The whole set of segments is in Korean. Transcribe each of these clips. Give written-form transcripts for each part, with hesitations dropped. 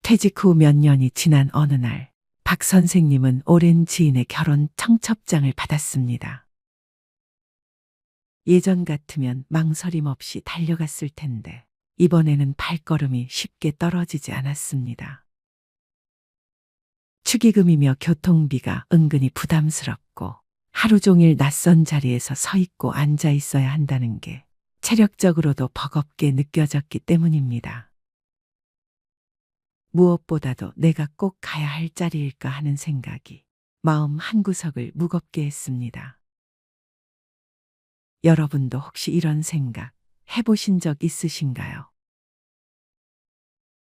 퇴직 후 몇 년이 지난 어느 날, 박 선생님은 오랜 지인의 결혼 청첩장을 받았습니다. 예전 같으면 망설임 없이 달려갔을 텐데, 이번에는 발걸음이 쉽게 떨어지지 않았습니다. 축의금이며 교통비가 은근히 부담스럽고, 하루 종일 낯선 자리에서 서 있고 앉아 있어야 한다는 게 체력적으로도 버겁게 느껴졌기 때문입니다. 무엇보다도 내가 꼭 가야 할 자리일까 하는 생각이 마음 한구석을 무겁게 했습니다. 여러분도 혹시 이런 생각 해보신 적 있으신가요?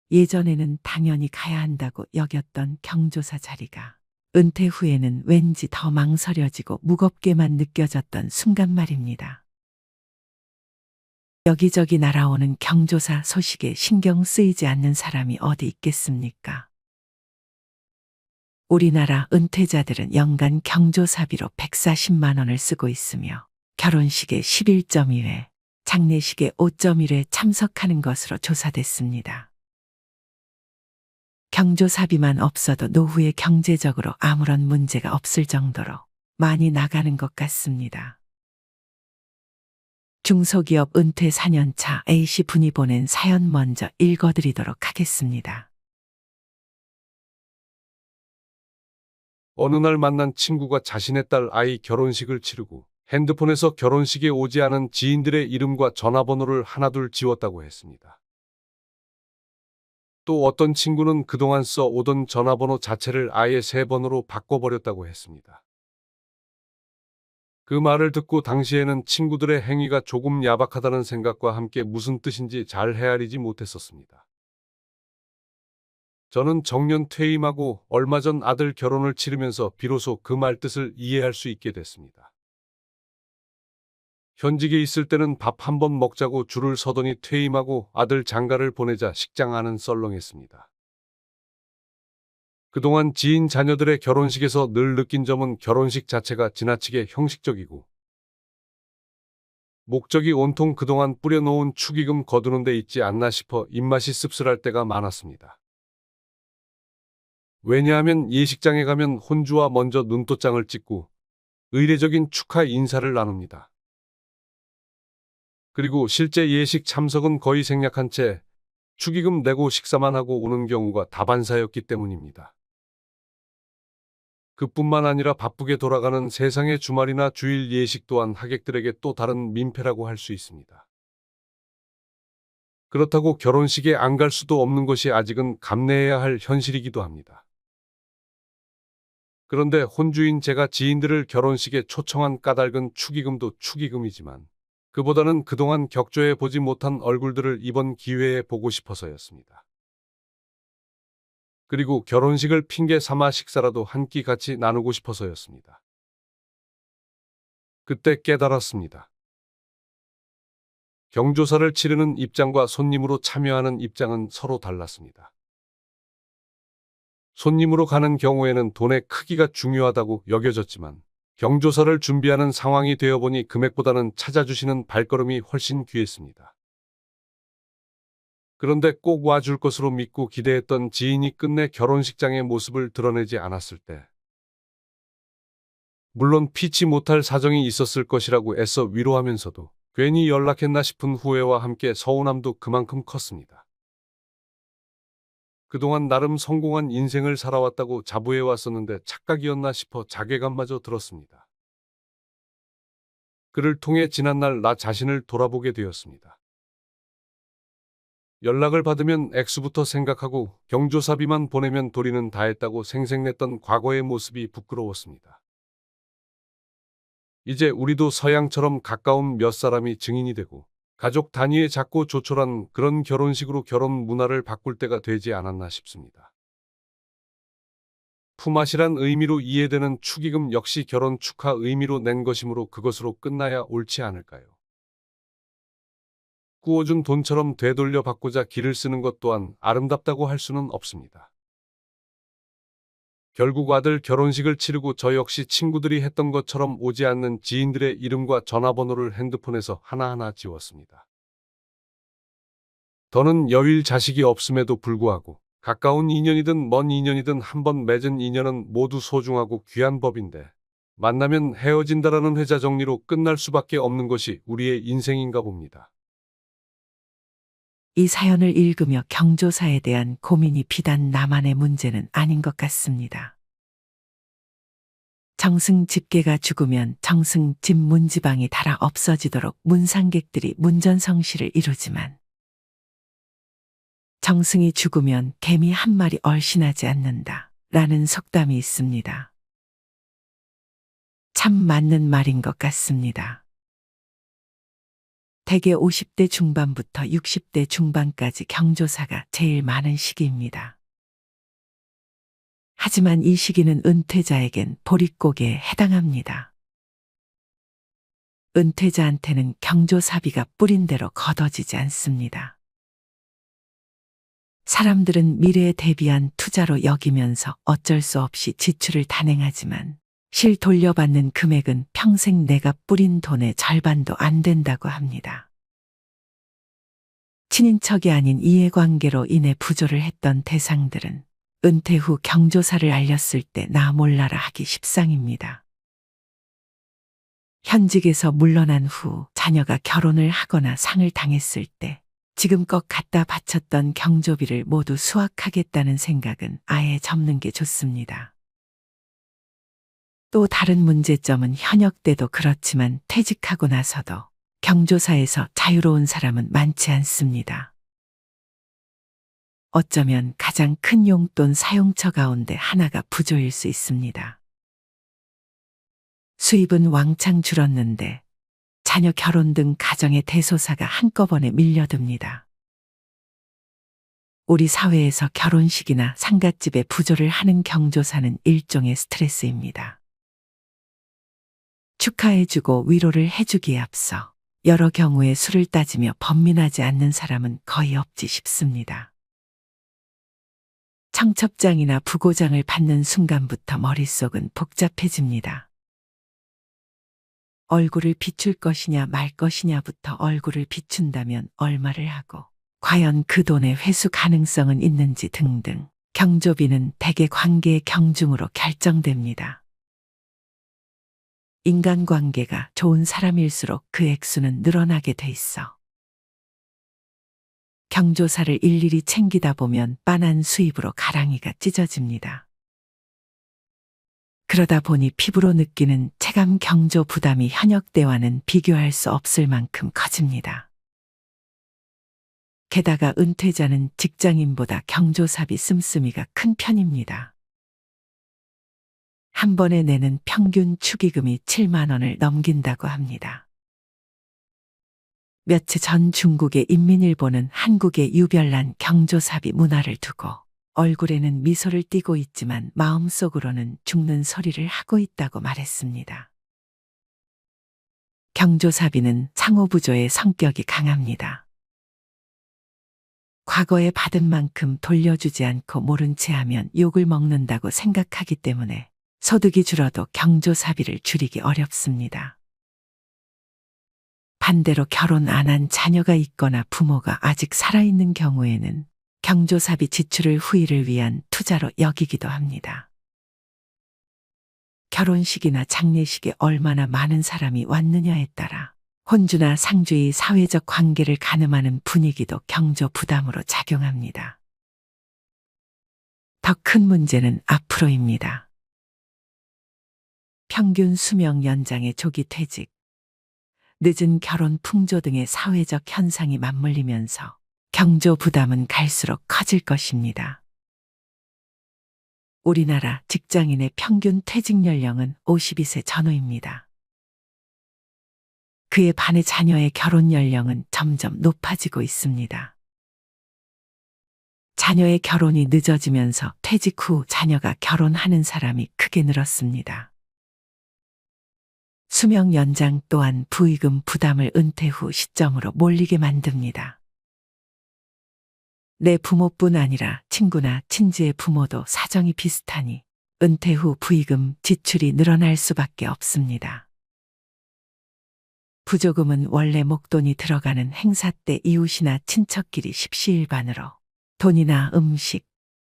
예전에는 당연히 가야 한다고 여겼던 경조사 자리가 은퇴 후에는 왠지 더 망설여지고 무겁게만 느껴졌던 순간 말입니다. 여기저기 날아오는 경조사 소식에 신경 쓰이지 않는 사람이 어디 있겠습니까? 우리나라 은퇴자들은 연간 경조사비로 140만 원을 쓰고 있으며 결혼식에 11.1회, 장례식에 5.1회 참석하는 것으로 조사됐습니다. 경조사비만 없어도 노후에 경제적으로 아무런 문제가 없을 정도로 많이 나가는 것 같습니다. 중소기업 은퇴 4년차 A씨 분이 보낸 사연 먼저 읽어드리도록 하겠습니다. 어느 날 만난 친구가 자신의 딸 아이 결혼식을 치르고 핸드폰에서 결혼식에 오지 않은 지인들의 이름과 전화번호를 하나둘 지웠다고 했습니다. 또 어떤 친구는 그동안 써 오던 전화번호 자체를 아예 새 번호로 바꿔버렸다고 했습니다. 그 말을 듣고 당시에는 친구들의 행위가 조금 야박하다는 생각과 함께 무슨 뜻인지 잘 헤아리지 못했었습니다. 저는 정년 퇴임하고 얼마 전 아들 결혼을 치르면서 비로소 그 말 뜻을 이해할 수 있게 됐습니다. 현직에 있을 때는 밥 한 번 먹자고 줄을 서더니 퇴임하고 아들 장가를 보내자 식장 안은 썰렁했습니다. 그동안 지인 자녀들의 결혼식에서 늘 느낀 점은 결혼식 자체가 지나치게 형식적이고 목적이 온통 그동안 뿌려놓은 축의금 거두는 데 있지 않나 싶어 입맛이 씁쓸할 때가 많았습니다. 왜냐하면 예식장에 가면 혼주와 먼저 눈도장을 찍고 의례적인 축하 인사를 나눕니다. 그리고 실제 예식 참석은 거의 생략한 채 축의금 내고 식사만 하고 오는 경우가 다반사였기 때문입니다. 그뿐만 아니라 바쁘게 돌아가는 세상의 주말이나 주일 예식 또한 하객들에게 또 다른 민폐라고 할 수 있습니다. 그렇다고 결혼식에 안 갈 수도 없는 것이 아직은 감내해야 할 현실이기도 합니다. 그런데 혼주인 제가 지인들을 결혼식에 초청한 까닭은 축의금도 축의금이지만 그보다는 그동안 격조해 보지 못한 얼굴들을 이번 기회에 보고 싶어서였습니다. 그리고 결혼식을 핑계 삼아 식사라도 한 끼 같이 나누고 싶어서였습니다. 그때 깨달았습니다. 경조사를 치르는 입장과 손님으로 참여하는 입장은 서로 달랐습니다. 손님으로 가는 경우에는 돈의 크기가 중요하다고 여겨졌지만 경조사를 준비하는 상황이 되어보니 금액보다는 찾아주시는 발걸음이 훨씬 귀했습니다. 그런데 꼭 와줄 것으로 믿고 기대했던 지인이 끝내 결혼식장의 모습을 드러내지 않았을 때 물론 피치 못할 사정이 있었을 것이라고 애써 위로하면서도 괜히 연락했나 싶은 후회와 함께 서운함도 그만큼 컸습니다. 그동안 나름 성공한 인생을 살아왔다고 자부해 왔었는데 착각이었나 싶어 자괴감마저 들었습니다. 그를 통해 지난날 나 자신을 돌아보게 되었습니다. 연락을 받으면 액수부터 생각하고 경조사비만 보내면 도리는 다 했다고 생색냈던 과거의 모습이 부끄러웠습니다. 이제 우리도 서양처럼 가까운 몇 사람이 증인이 되고 가족 단위의 작고 조촐한 그런 결혼식으로 결혼 문화를 바꿀 때가 되지 않았나 싶습니다. 품앗이란 의미로 이해되는 축의금 역시 결혼 축하 의미로 낸 것이므로 그것으로 끝나야 옳지 않을까요? 구워준 돈처럼 되돌려 받고자 기를 쓰는 것 또한 아름답다고 할 수는 없습니다. 결국 아들 결혼식을 치르고 저 역시 친구들이 했던 것처럼 오지 않는 지인들의 이름과 전화번호를 핸드폰에서 하나하나 지웠습니다. 더는 여윌 자식이 없음에도 불구하고 가까운 인연이든 먼 인연이든 한 번 맺은 인연은 모두 소중하고 귀한 법인데 만나면 헤어진다라는 회자 정리로 끝날 수밖에 없는 것이 우리의 인생인가 봅니다. 이 사연을 읽으며 경조사에 대한 고민이 비단 나만의 문제는 아닌 것 같습니다. 정승 집계가 죽으면 정승 집 문지방이 달아 없어지도록 문상객들이 문전성시를 이루지만 정승이 죽으면 개미 한 마리 얼씬하지 않는다 라는 속담이 있습니다. 참 맞는 말인 것 같습니다. 대개 50대 중반부터 60대 중반까지 경조사가 제일 많은 시기입니다. 하지만 이 시기는 은퇴자에겐 보릿고개에 해당합니다. 은퇴자한테는 경조사비가 뿌린 대로 걷어지지 않습니다. 사람들은 미래에 대비한 투자로 여기면서 어쩔 수 없이 지출을 단행하지만 실 돌려받는 금액은 평생 내가 뿌린 돈의 절반도 안 된다고 합니다. 친인척이 아닌 이해관계로 인해 부조를 했던 대상들은 은퇴 후 경조사를 알렸을 때 나 몰라라 하기 십상입니다. 현직에서 물러난 후 자녀가 결혼을 하거나 상을 당했을 때 지금껏 갖다 바쳤던 경조비를 모두 수확하겠다는 생각은 아예 접는 게 좋습니다. 또 다른 문제점은 현역 때도 그렇지만 퇴직하고 나서도 경조사에서 자유로운 사람은 많지 않습니다. 어쩌면 가장 큰 용돈 사용처 가운데 하나가 부조일 수 있습니다. 수입은 왕창 줄었는데 자녀 결혼 등 가정의 대소사가 한꺼번에 밀려듭니다. 우리 사회에서 결혼식이나 상갓집에 부조를 하는 경조사는 일종의 스트레스입니다. 축하해주고 위로를 해주기에 앞서 여러 경우에 수를 따지며 번민하지 않는 사람은 거의 없지 싶습니다. 청첩장이나 부고장을 받는 순간부터 머릿속은 복잡해집니다. 얼굴을 비출 것이냐 말 것이냐부터 얼굴을 비춘다면 얼마를 하고 과연 그 돈의 회수 가능성은 있는지 등등 경조비는 대개 관계의 경중으로 결정됩니다. 인간관계가 좋은 사람일수록 그 액수는 늘어나게 돼 있어. 경조사를 일일이 챙기다 보면 빤한 수입으로 가랑이가 찢어집니다. 그러다 보니 피부로 느끼는 체감 경조 부담이 현역 때와는 비교할 수 없을 만큼 커집니다. 게다가 은퇴자는 직장인보다 경조사비 씀씀이가 큰 편입니다. 한 번에 내는 평균 축의금이 7만 원을 넘긴다고 합니다. 며칠 전 중국의 인민일보는 한국의 유별난 경조사비 문화를 두고 얼굴에는 미소를 띠고 있지만 마음속으로는 죽는 소리를 하고 있다고 말했습니다. 경조사비는 상호부조의 성격이 강합니다. 과거에 받은 만큼 돌려주지 않고 모른 채 하면 욕을 먹는다고 생각하기 때문에 소득이 줄어도 경조사비를 줄이기 어렵습니다. 반대로 결혼 안 한 자녀가 있거나 부모가 아직 살아있는 경우에는 경조사비 지출을 후일을 위한 투자로 여기기도 합니다. 결혼식이나 장례식에 얼마나 많은 사람이 왔느냐에 따라 혼주나 상주의 사회적 관계를 가늠하는 분위기도 경조 부담으로 작용합니다. 더 큰 문제는 앞으로입니다. 평균 수명 연장의 조기 퇴직, 늦은 결혼 풍조 등의 사회적 현상이 맞물리면서 경조 부담은 갈수록 커질 것입니다. 우리나라 직장인의 평균 퇴직 연령은 52세 전후입니다. 그에 반해 자녀의 결혼 연령은 점점 높아지고 있습니다. 자녀의 결혼이 늦어지면서 퇴직 후 자녀가 결혼하는 사람이 크게 늘었습니다. 수명 연장 또한 부의금 부담을 은퇴 후 시점으로 몰리게 만듭니다. 내 부모뿐 아니라 친구나 친지의 부모도 사정이 비슷하니 은퇴 후 부의금 지출이 늘어날 수밖에 없습니다. 부조금은 원래 목돈이 들어가는 행사 때 이웃이나 친척끼리 십시일반으로 돈이나 음식,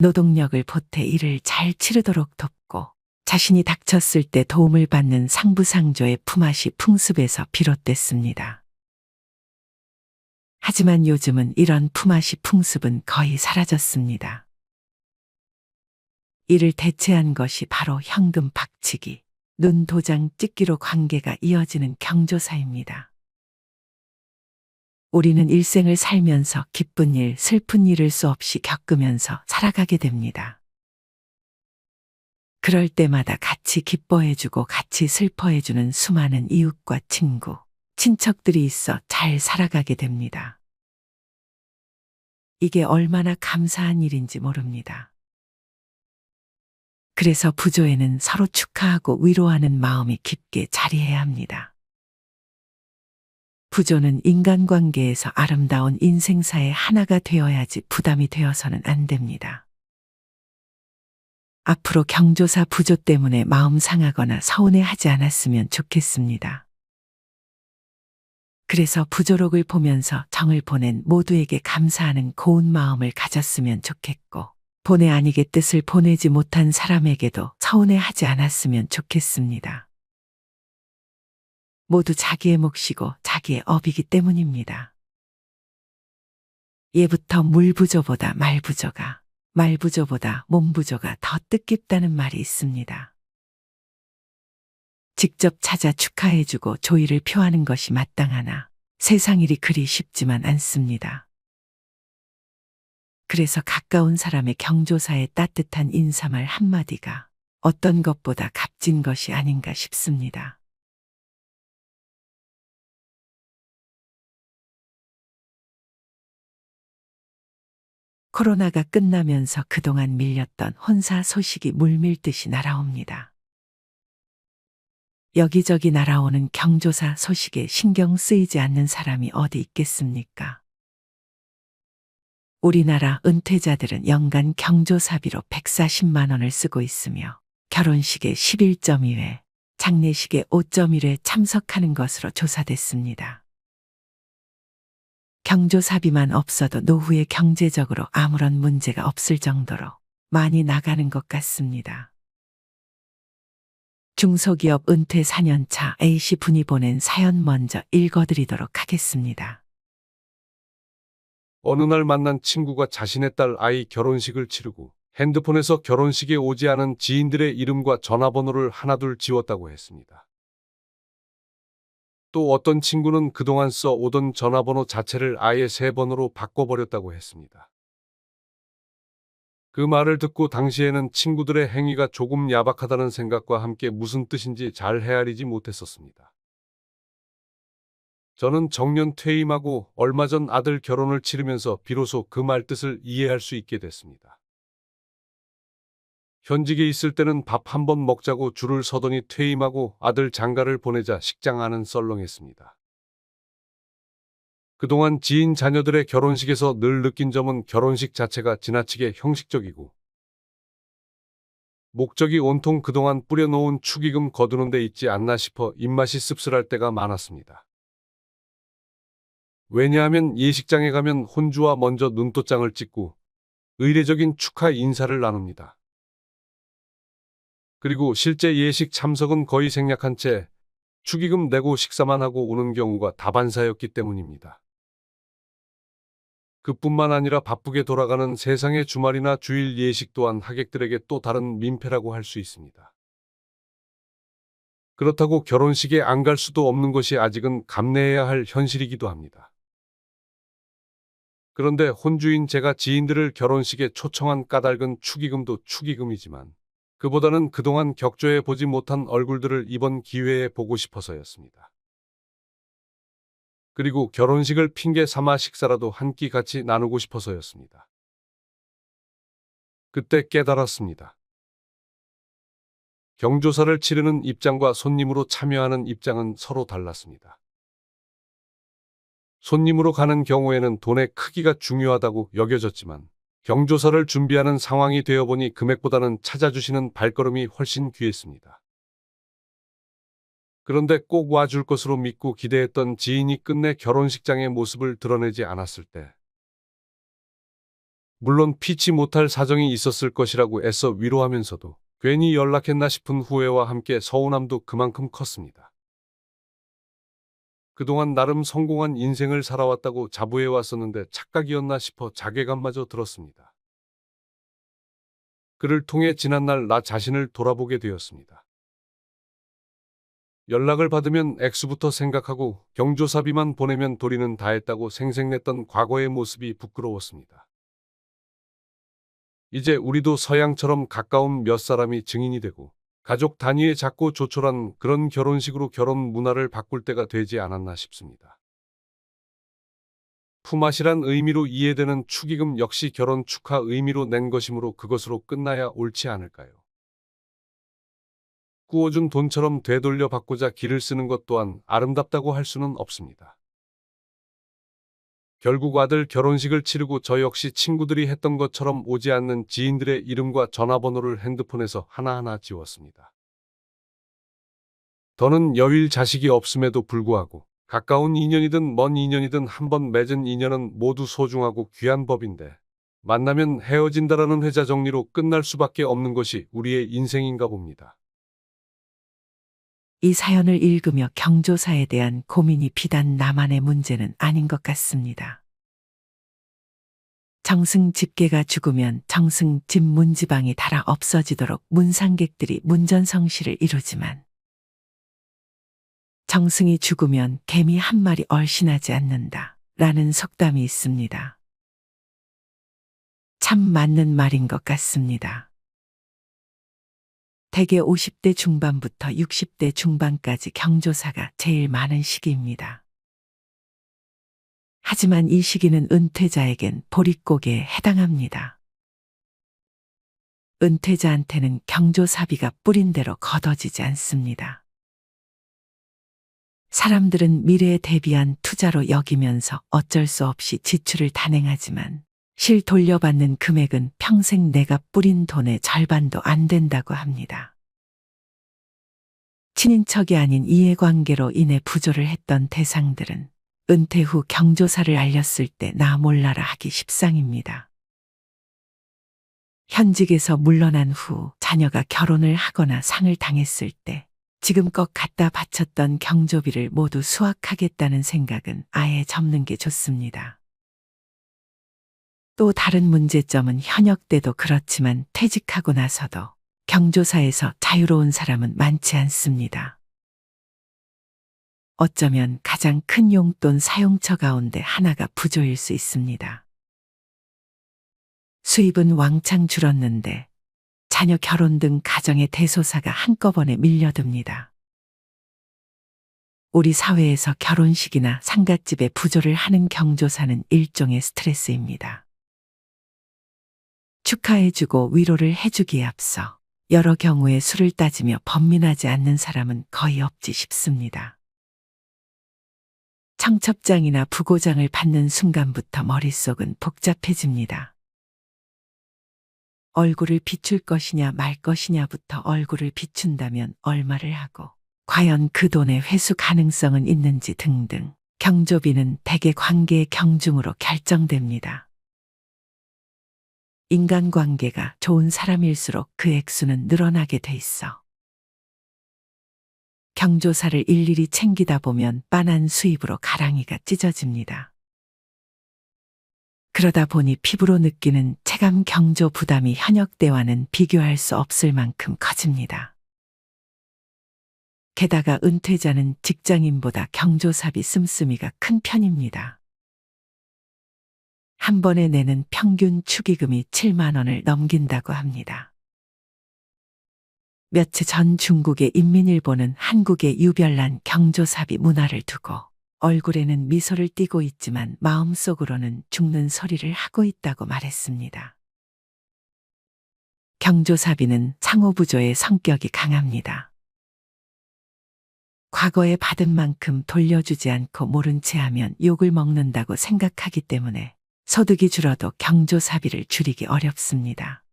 노동력을 보태 일을 잘 치르도록 돕고 자신이 닥쳤을 때 도움을 받는 상부상조의 품앗이 풍습에서 비롯됐습니다. 하지만 요즘은 이런 품앗이 풍습은 거의 사라졌습니다. 이를 대체한 것이 바로 현금 박치기, 눈 도장 찍기로 관계가 이어지는 경조사입니다. 우리는 일생을 살면서 기쁜 일, 슬픈 일을 수없이 겪으면서 살아가게 됩니다. 그럴 때마다 같이 기뻐해주고 같이 슬퍼해주는 수많은 이웃과 친구, 친척들이 있어 잘 살아가게 됩니다. 이게 얼마나 감사한 일인지 모릅니다. 그래서 부조에는 서로 축하하고 위로하는 마음이 깊게 자리해야 합니다. 부조는 인간관계에서 아름다운 인생사의 하나가 되어야지 부담이 되어서는 안 됩니다. 앞으로 경조사 부조 때문에 마음 상하거나 서운해하지 않았으면 좋겠습니다. 그래서 부조록을 보면서 정을 보낸 모두에게 감사하는 고운 마음을 가졌으면 좋겠고, 본의 아니게 뜻을 보내지 못한 사람에게도 서운해하지 않았으면 좋겠습니다. 모두 자기의 몫이고 자기의 업이기 때문입니다. 예부터 물부조보다 말부조가, 말부조보다 몸부조가 더 뜻깊다는 말이 있습니다. 직접 찾아 축하해주고 조의를 표하는 것이 마땅하나 세상 일이 그리 쉽지만 않습니다. 그래서 가까운 사람의 경조사의 따뜻한 인사말 한마디가 어떤 것보다 값진 것이 아닌가 싶습니다. 코로나가 끝나면서 그동안 밀렸던 혼사 소식이 물밀듯이 날아옵니다. 여기저기 날아오는 경조사 소식에 신경 쓰이지 않는 사람이 어디 있겠습니까? 우리나라 은퇴자들은 연간 경조사비로 140만 원을 쓰고 있으며 결혼식에 11.2회, 장례식에 5.1회 참석하는 것으로 조사됐습니다. 경조사비만 없어도 노후에 경제적으로 아무런 문제가 없을 정도로 많이 나가는 것 같습니다. 중소기업 은퇴 4년차 A씨분이 보낸 사연 먼저 읽어드리도록 하겠습니다. 어느 날 만난 친구가 자신의 딸 아이 결혼식을 치르고 핸드폰에서 결혼식에 오지 않은 지인들의 이름과 전화번호를 하나둘 지웠다고 했습니다. 또 어떤 친구는 그동안 써 오던 전화번호 자체를 아예 새 번호로 바꿔버렸다고 했습니다. 그 말을 듣고 당시에는 친구들의 행위가 조금 야박하다는 생각과 함께 무슨 뜻인지 잘 헤아리지 못했었습니다. 저는 정년 퇴임하고 얼마 전 아들 결혼을 치르면서 비로소 그 말 뜻을 이해할 수 있게 됐습니다. 현직에 있을 때는 밥 한 번 먹자고 줄을 서더니 퇴임하고 아들 장가를 보내자 식장 안은 썰렁했습니다. 그동안 지인 자녀들의 결혼식에서 늘 느낀 점은 결혼식 자체가 지나치게 형식적이고 목적이 온통 그동안 뿌려놓은 축의금 거두는 데 있지 않나 싶어 입맛이 씁쓸할 때가 많았습니다. 왜냐하면 예식장에 가면 혼주와 먼저 눈도장을 찍고 의례적인 축하 인사를 나눕니다. 그리고 실제 예식 참석은 거의 생략한 채 축의금 내고 식사만 하고 오는 경우가 다반사였기 때문입니다. 그뿐만 아니라 바쁘게 돌아가는 세상의 주말이나 주일 예식 또한 하객들에게 또 다른 민폐라고 할 수 있습니다. 그렇다고 결혼식에 안 갈 수도 없는 것이 아직은 감내해야 할 현실이기도 합니다. 그런데 혼주인 제가 지인들을 결혼식에 초청한 까닭은 축의금도 축의금이지만 그보다는 그동안 격조해 보지 못한 얼굴들을 이번 기회에 보고 싶어서였습니다. 그리고 결혼식을 핑계 삼아 식사라도 한 끼 같이 나누고 싶어서였습니다. 그때 깨달았습니다. 경조사를 치르는 입장과 손님으로 참여하는 입장은 서로 달랐습니다. 손님으로 가는 경우에는 돈의 크기가 중요하다고 여겨졌지만 경조사를 준비하는 상황이 되어보니 금액보다는 찾아주시는 발걸음이 훨씬 귀했습니다. 그런데 꼭 와줄 것으로 믿고 기대했던 지인이 끝내 결혼식장의 모습을 드러내지 않았을 때 물론 피치 못할 사정이 있었을 것이라고 애써 위로하면서도 괜히 연락했나 싶은 후회와 함께 서운함도 그만큼 컸습니다. 그동안 나름 성공한 인생을 살아왔다고 자부해 왔었는데 착각이었나 싶어 자괴감마저 들었습니다. 그를 통해 지난날 나 자신을 돌아보게 되었습니다. 연락을 받으면 액수부터 생각하고 경조사비만 보내면 도리는 다 했다고 생색냈던 과거의 모습이 부끄러웠습니다. 이제 우리도 서양처럼 가까운 몇 사람이 증인이 되고 가족 단위의 작고 조촐한 그런 결혼식으로 결혼 문화를 바꿀 때가 되지 않았나 싶습니다. 품앗이란 의미로 이해되는 축의금 역시 결혼 축하 의미로 낸 것이므로 그것으로 끝나야 옳지 않을까요? 구워준 돈처럼 되돌려 받고자 기를 쓰는 것 또한 아름답다고 할 수는 없습니다. 결국 아들 결혼식을 치르고 저 역시 친구들이 했던 것처럼 오지 않는 지인들의 이름과 전화번호를 핸드폰에서 하나하나 지웠습니다. 더는 여윌 자식이 없음에도 불구하고 가까운 인연이든 먼 인연이든 한번 맺은 인연은 모두 소중하고 귀한 법인데 만나면 헤어진다라는 회자 정리로 끝날 수밖에 없는 것이 우리의 인생인가 봅니다. 이 사연을 읽으며 경조사에 대한 고민이 비단 나만의 문제는 아닌 것 같습니다. 정승 집계가 죽으면 정승 집 문지방이 닳아 없어지도록 문상객들이 문전성시를 이루지만 정승이 죽으면 개미 한 마리 얼씬하지 않는다 라는 속담이 있습니다. 참 맞는 말인 것 같습니다. 대개 50대 중반부터 60대 중반까지 경조사가 제일 많은 시기입니다. 하지만 이 시기는 은퇴자에겐 보릿고개에 해당합니다. 은퇴자한테는 경조사비가 뿌린 대로 걷어지지 않습니다. 사람들은 미래에 대비한 투자로 여기면서 어쩔 수 없이 지출을 단행하지만 실 돌려받는 금액은 평생 내가 뿌린 돈의 절반도 안 된다고 합니다. 친인척이 아닌 이해관계로 인해 부조를 했던 대상들은 은퇴 후 경조사를 알렸을 때 나 몰라라 하기 십상입니다. 현직에서 물러난 후 자녀가 결혼을 하거나 상을 당했을 때 지금껏 갖다 바쳤던 경조비를 모두 수확하겠다는 생각은 아예 접는 게 좋습니다. 또 다른 문제점은 현역 때도 그렇지만 퇴직하고 나서도 경조사에서 자유로운 사람은 많지 않습니다. 어쩌면 가장 큰 용돈 사용처 가운데 하나가 부조일 수 있습니다. 수입은 왕창 줄었는데 자녀 결혼 등 가정의 대소사가 한꺼번에 밀려듭니다. 우리 사회에서 결혼식이나 상갓집에 부조를 하는 경조사는 일종의 스트레스입니다. 축하해주고 위로를 해주기에 앞서 여러 경우에 수를 따지며 번민하지 않는 사람은 거의 없지 싶습니다. 청첩장이나 부고장을 받는 순간부터 머릿속은 복잡해집니다. 얼굴을 비출 것이냐 말 것이냐부터 얼굴을 비춘다면 얼마를 하고 과연 그 돈의 회수 가능성은 있는지 등등 경조비는 대개 관계의 경중으로 결정됩니다. 인간관계가 좋은 사람일수록 그 액수는 늘어나게 돼 있어. 경조사를 일일이 챙기다 보면 빤한 수입으로 가랑이가 찢어집니다. 그러다 보니 피부로 느끼는 체감 경조 부담이 현역 때와는 비교할 수 없을 만큼 커집니다. 게다가 은퇴자는 직장인보다 경조사비 씀씀이가 큰 편입니다. 한 번에 내는 평균 축의금이 7만 원을 넘긴다고 합니다. 며칠 전 중국의 인민일보는 한국의 유별난 경조사비 문화를 두고 얼굴에는 미소를 띠고 있지만 마음속으로는 죽는 소리를 하고 있다고 말했습니다. 경조사비는 상호부조의 성격이 강합니다. 과거에 받은 만큼 돌려주지 않고 모른 채 하면 욕을 먹는다고 생각하기 때문에 소득이 줄어도 경조사비를 줄이기 어렵습니다.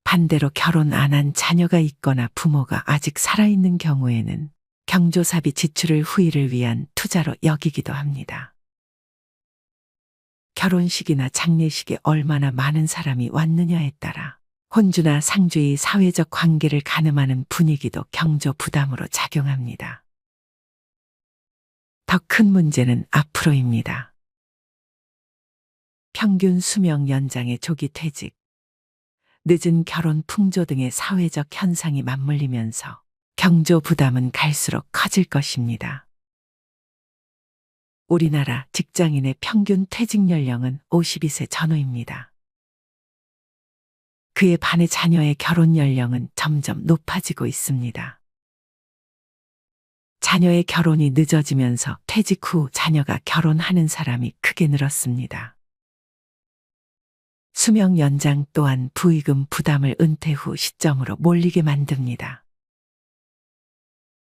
반대로 결혼 안 한 자녀가 있거나 부모가 아직 살아있는 경우에는 경조사비 지출을 후일을 위한 투자로 여기기도 합니다. 결혼식이나 장례식에 얼마나 많은 사람이 왔느냐에 따라 혼주나 상주의 사회적 관계를 가늠하는 분위기도 경조 부담으로 작용합니다. 더 큰 문제는 앞으로입니다. 평균 수명 연장의 조기 퇴직, 늦은 결혼 풍조 등의 사회적 현상이 맞물리면서 경조 부담은 갈수록 커질 것입니다. 우리나라 직장인의 평균 퇴직 연령은 52세 전후입니다. 그에 반해 자녀의 결혼 연령은 점점 높아지고 있습니다. 자녀의 결혼이 늦어지면서 퇴직 후 자녀가 결혼하는 사람이 크게 늘었습니다. 수명 연장 또한 부의금 부담을 은퇴 후 시점으로 몰리게 만듭니다.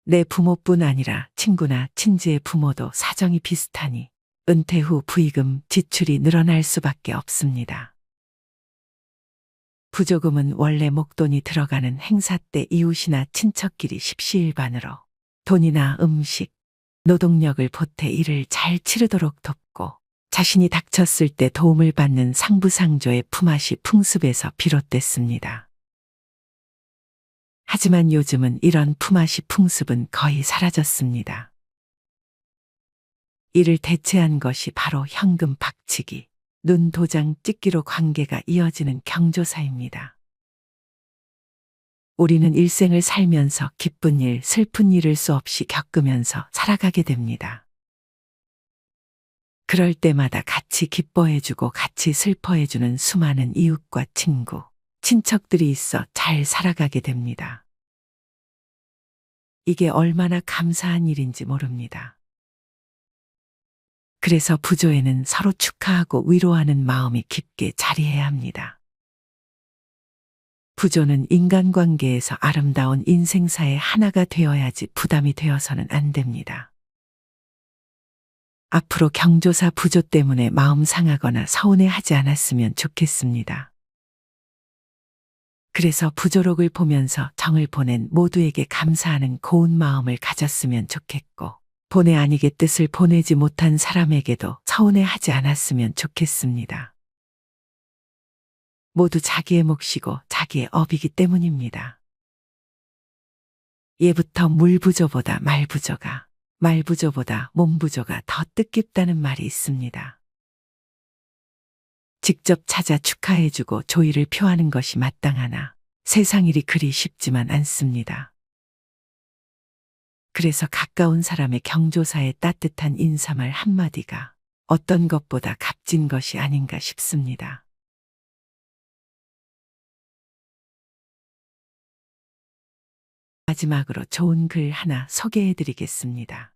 내 부모뿐 아니라 친구나 친지의 부모도 사정이 비슷하니 은퇴 후 부의금 지출이 늘어날 수밖에 없습니다. 부조금은 원래 목돈이 들어가는 행사 때 이웃이나 친척끼리 십시일반으로 돈이나 음식, 노동력을 보태 일을 잘 치르도록 돕고 자신이 닥쳤을 때 도움을 받는 상부상조의 품앗이 풍습에서 비롯됐습니다. 하지만 요즘은 이런 품앗이 풍습은 거의 사라졌습니다. 이를 대체한 것이 바로 현금 박치기, 눈 도장 찍기로 관계가 이어지는 경조사입니다. 우리는 일생을 살면서 기쁜 일, 슬픈 일을 수없이 겪으면서 살아가게 됩니다. 그럴 때마다 같이 기뻐해주고 같이 슬퍼해주는 수많은 이웃과 친구, 친척들이 있어 잘 살아가게 됩니다. 이게 얼마나 감사한 일인지 모릅니다. 그래서 부조에는 서로 축하하고 위로하는 마음이 깊게 자리해야 합니다. 부조는 인간관계에서 아름다운 인생사의 하나가 되어야지 부담이 되어서는 안 됩니다. 앞으로 경조사 부조 때문에 마음 상하거나 서운해하지 않았으면 좋겠습니다. 그래서 부조록을 보면서 정을 보낸 모두에게 감사하는 고운 마음을 가졌으면 좋겠고, 본의 아니게 뜻을 보내지 못한 사람에게도 서운해하지 않았으면 좋겠습니다. 모두 자기의 몫이고 자기의 업이기 때문입니다. 예부터 물부조보다 말부조가, 말부조보다 몸부조가 더 뜻깊다는 말이 있습니다. 직접 찾아 축하해주고 조의를 표하는 것이 마땅하나 세상 일이 그리 쉽지만 않습니다. 그래서 가까운 사람의 경조사의 따뜻한 인사말 한마디가 어떤 것보다 값진 것이 아닌가 싶습니다. 마지막으로 좋은 글 하나 소개해 드리겠습니다.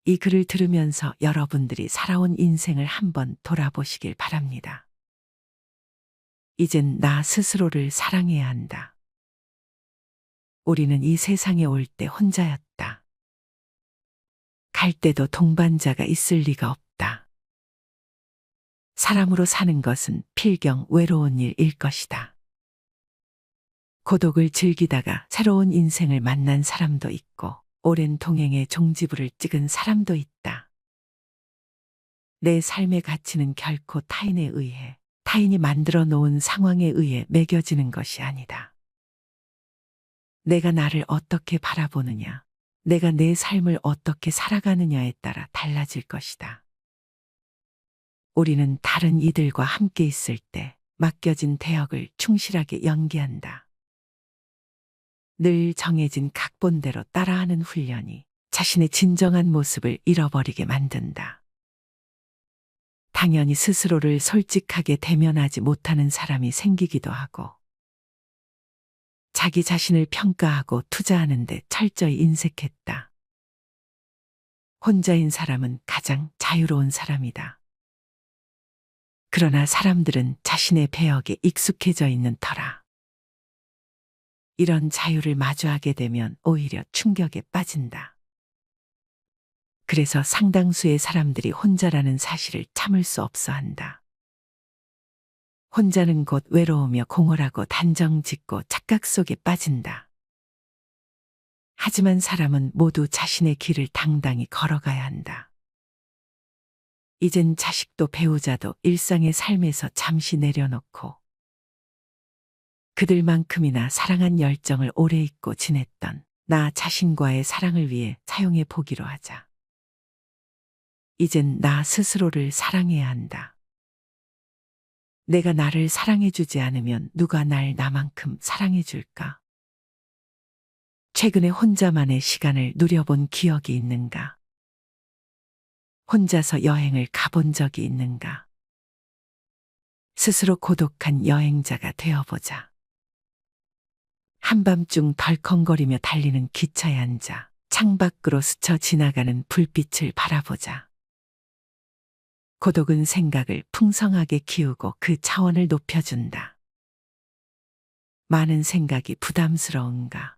이 글을 들으면서 여러분들이 살아온 인생을 한번 돌아보시길 바랍니다. 이젠 나 스스로를 사랑해야 한다. 우리는 이 세상에 올 때 혼자였다. 갈 때도 동반자가 있을 리가 없다. 사람으로 사는 것은 필경 외로운 일일 것이다. 고독을 즐기다가 새로운 인생을 만난 사람도 있고 오랜 동행의 종지부를 찍은 사람도 있다. 내 삶의 가치는 결코 타인에 의해, 타인이 만들어 놓은 상황에 의해 매겨지는 것이 아니다. 내가 나를 어떻게 바라보느냐, 내가 내 삶을 어떻게 살아가느냐에 따라 달라질 것이다. 우리는 다른 이들과 함께 있을 때 맡겨진 대역을 충실하게 연기한다. 늘 정해진 각본대로 따라하는 훈련이 자신의 진정한 모습을 잃어버리게 만든다. 당연히 스스로를 솔직하게 대면하지 못하는 사람이 생기기도 하고, 자기 자신을 평가하고 투자하는 데 철저히 인색했다. 혼자인 사람은 가장 자유로운 사람이다. 그러나 사람들은 자신의 배역에 익숙해져 있는 터라 이런 자유를 마주하게 되면 오히려 충격에 빠진다. 그래서 상당수의 사람들이 혼자라는 사실을 참을 수 없어 한다. 혼자는 곧 외로우며 공허하고 단정 짓고 착각 속에 빠진다. 하지만 사람은 모두 자신의 길을 당당히 걸어가야 한다. 이젠 자식도 배우자도 일상의 삶에서 잠시 내려놓고 그들만큼이나 사랑한 열정을 오래 잊고 지냈던 나 자신과의 사랑을 위해 사용해 보기로 하자. 이젠 나 스스로를 사랑해야 한다. 내가 나를 사랑해주지 않으면 누가 날 나만큼 사랑해줄까? 최근에 혼자만의 시간을 누려본 기억이 있는가? 혼자서 여행을 가본 적이 있는가? 스스로 고독한 여행자가 되어보자. 한밤중 덜컹거리며 달리는 기차에 앉아 창밖으로 스쳐 지나가는 불빛을 바라보자. 고독은 생각을 풍성하게 키우고 그 차원을 높여준다. 많은 생각이 부담스러운가?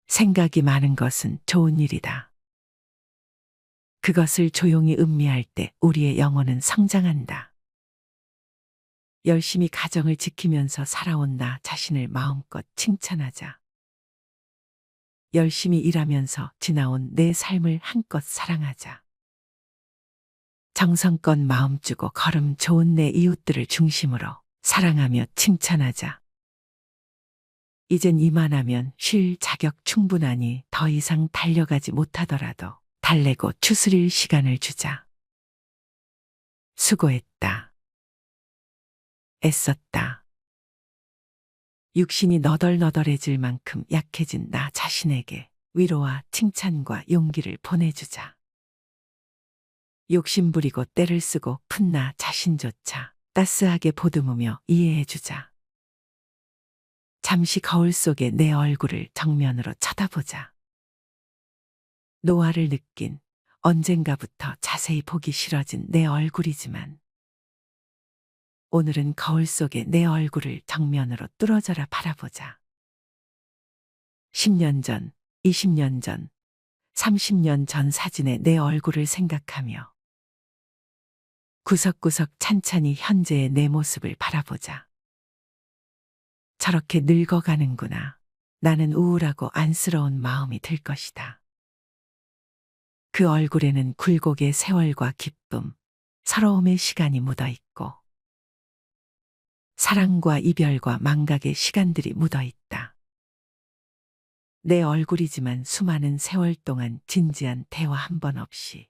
생각이 많은 것은 좋은 일이다. 그것을 조용히 음미할 때 우리의 영혼은 성장한다. 열심히 가정을 지키면서 살아온 나 자신을 마음껏 칭찬하자. 열심히 일하면서 지나온 내 삶을 한껏 사랑하자. 정성껏 마음 주고 걸음 좋은 내 이웃들을 중심으로 사랑하며 칭찬하자. 이젠 이만하면 쉴 자격 충분하니 더 이상 달려가지 못하더라도 달래고 추스릴 시간을 주자. 수고했다. 애썼다. 육신이 너덜너덜해질 만큼 약해진 나 자신에게 위로와 칭찬과 용기를 보내주자. 욕심부리고 때를 쓰고 푼 나 자신조차 따스하게 보듬으며 이해해주자. 잠시 거울 속에 내 얼굴을 정면으로 쳐다보자. 노화를 느낀 언젠가부터 자세히 보기 싫어진 내 얼굴이지만 오늘은 거울 속에 내 얼굴을 정면으로 뚫어져라 바라보자. 10년 전, 20년 전, 30년 전 사진의 내 얼굴을 생각하며 구석구석 찬찬히 현재의 내 모습을 바라보자. 저렇게 늙어가는구나. 나는 우울하고 안쓰러운 마음이 들 것이다. 그 얼굴에는 굴곡의 세월과 기쁨, 서러움의 시간이 묻어 있고 사랑과 이별과 망각의 시간들이 묻어 있다. 내 얼굴이지만 수많은 세월 동안 진지한 대화 한 번 없이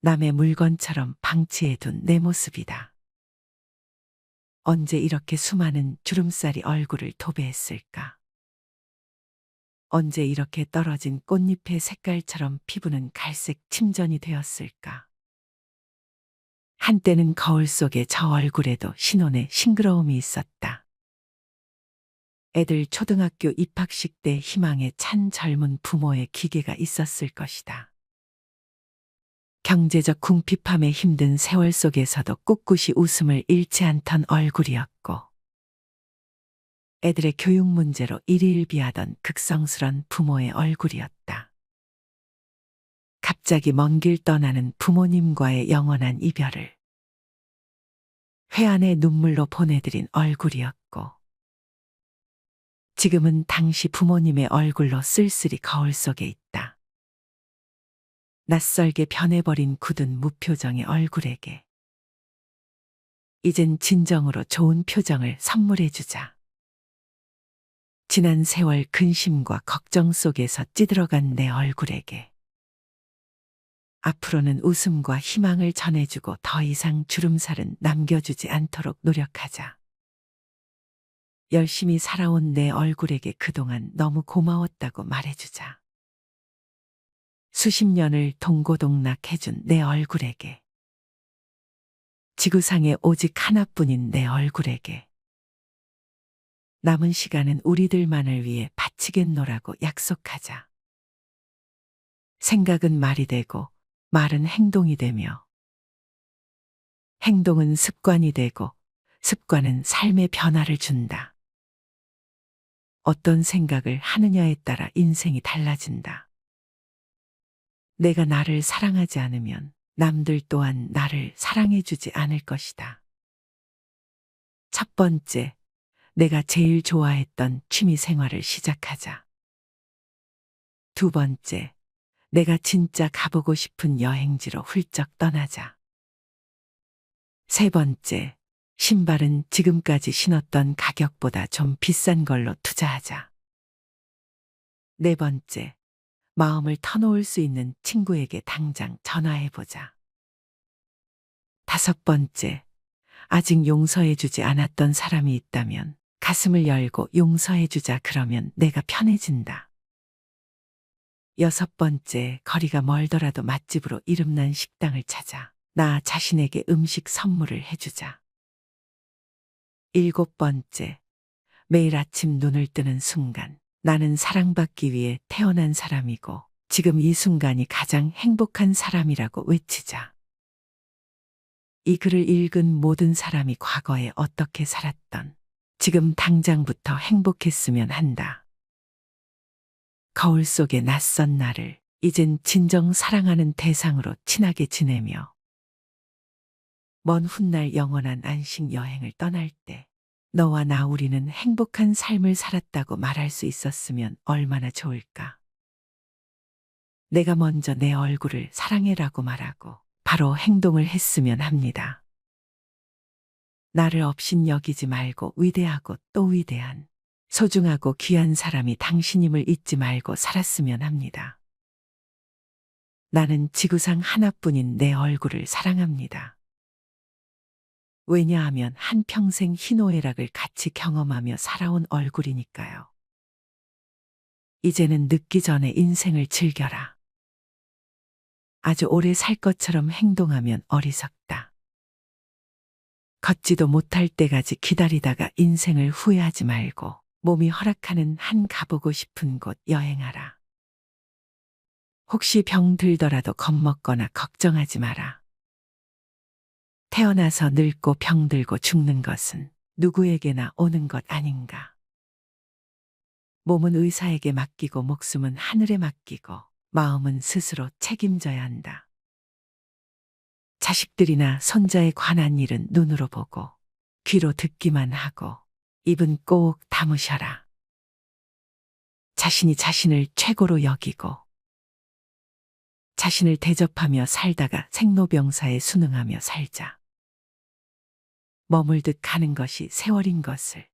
남의 물건처럼 방치해둔 내 모습이다. 언제 이렇게 수많은 주름살이 얼굴을 도배했을까? 언제 이렇게 떨어진 꽃잎의 색깔처럼 피부는 갈색 침전이 되었을까? 한때는 거울 속에 저 얼굴에도 신혼의 싱그러움이 있었다. 애들 초등학교 입학식 때 희망에 찬 젊은 부모의 기계가 있었을 것이다. 경제적 궁핍함에 힘든 세월 속에서도 꿋꿋이 웃음을 잃지 않던 얼굴이었고 애들의 교육 문제로 일희일비하던 극성스런 부모의 얼굴이었다. 갑자기 먼 길 떠나는 부모님과의 영원한 이별을 회한의 눈물로 보내드린 얼굴이었고 지금은 당시 부모님의 얼굴로 쓸쓸히 거울 속에 있다. 낯설게 변해버린 굳은 무표정의 얼굴에게 이젠 진정으로 좋은 표정을 선물해주자. 지난 세월 근심과 걱정 속에서 찌들어간 내 얼굴에게 앞으로는 웃음과 희망을 전해주고 더 이상 주름살은 남겨주지 않도록 노력하자. 열심히 살아온 내 얼굴에게 그동안 너무 고마웠다고 말해주자. 수십 년을 동고동락해준 내 얼굴에게 지구상에 오직 하나뿐인 내 얼굴에게 남은 시간은 우리들만을 위해 바치겠노라고 약속하자. 생각은 말이 되고 말은 행동이 되며 행동은 습관이 되고 습관은 삶의 변화를 준다. 어떤 생각을 하느냐에 따라 인생이 달라진다. 내가 나를 사랑하지 않으면 남들 또한 나를 사랑해주지 않을 것이다. 첫 번째, 내가 제일 좋아했던 취미 생활을 시작하자. 두 번째, 내가 진짜 가보고 싶은 여행지로 훌쩍 떠나자. 세 번째, 신발은 지금까지 신었던 가격보다 좀 비싼 걸로 투자하자. 네 번째, 마음을 터놓을 수 있는 친구에게 당장 전화해보자. 다섯 번째, 아직 용서해주지 않았던 사람이 있다면 가슴을 열고 용서해주자. 그러면 내가 편해진다. 여섯 번째, 거리가 멀더라도 맛집으로 이름난 식당을 찾아 나 자신에게 음식 선물을 해주자. 일곱 번째, 매일 아침 눈을 뜨는 순간 나는 사랑받기 위해 태어난 사람이고 지금 이 순간이 가장 행복한 사람이라고 외치자. 이 글을 읽은 모든 사람이 과거에 어떻게 살았던 지금 당장부터 행복했으면 한다. 거울 속의 낯선 나를 이젠 진정 사랑하는 대상으로 친하게 지내며 먼 훗날 영원한 안식 여행을 떠날 때 너와 나 우리는 행복한 삶을 살았다고 말할 수 있었으면 얼마나 좋을까. 내가 먼저 내 얼굴을 사랑해라고 말하고 바로 행동을 했으면 합니다. 나를 업신 여기지 말고 위대하고 또 위대한 소중하고 귀한 사람이 당신임을 잊지 말고 살았으면 합니다. 나는 지구상 하나뿐인 내 얼굴을 사랑합니다. 왜냐하면 한평생 희노애락을 같이 경험하며 살아온 얼굴이니까요. 이제는 늦기 전에 인생을 즐겨라. 아주 오래 살 것처럼 행동하면 어리석다. 걷지도 못할 때까지 기다리다가 인생을 후회하지 말고 몸이 허락하는 한 가보고 싶은 곳 여행하라. 혹시 병 들더라도 겁먹거나 걱정하지 마라. 태어나서 늙고 병들고 죽는 것은 누구에게나 오는 것 아닌가. 몸은 의사에게 맡기고 목숨은 하늘에 맡기고 마음은 스스로 책임져야 한다. 자식들이나 손자에 관한 일은 눈으로 보고 귀로 듣기만 하고 입은 꼭 다무셔라. 자신이 자신을 최고로 여기고 자신을 대접하며 살다가 생로병사에 순응하며 살자. 머물듯 가는 것이 세월인 것을